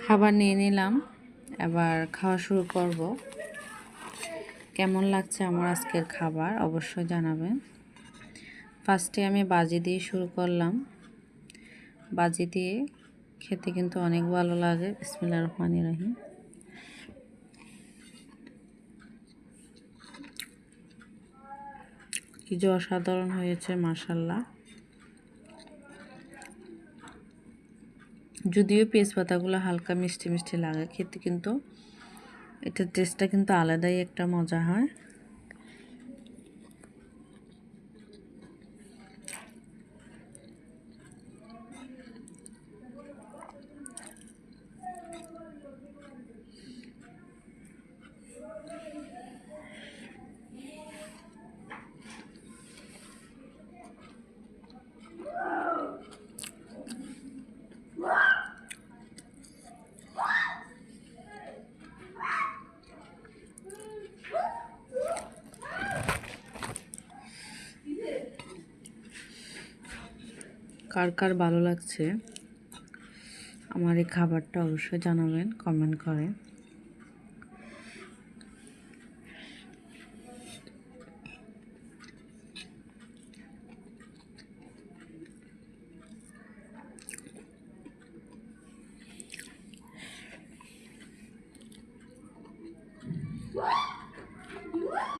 খাবার নিয়ে নিলাম, এবার খাওয়া শুরু করব। কেমন লাগছে আমার আজকের খাবার অবশ্যই জানাবেন। ফার্স্টে আমি বাজি দিয়ে শুরু করলাম। বাজি দিয়ে খেতে কিন্তু অনেক ভালো লাগে। বিসমিল্লাহির রহমানির রহিম। কি যে অসাধারণ হয়েছে মাশাআল্লাহ। যদিও পেঁয়াজ পাতাগুলো হালকা মিষ্টি মিষ্টি লাগে, খেতে কিন্তু এটার টেস্টটা কিন্তু আলাদাই একটা মজা হয়। কার কার ভালো লাগছে আমার এই খাবারটা অবশ্যই জানাবেন কমেন্ট করে।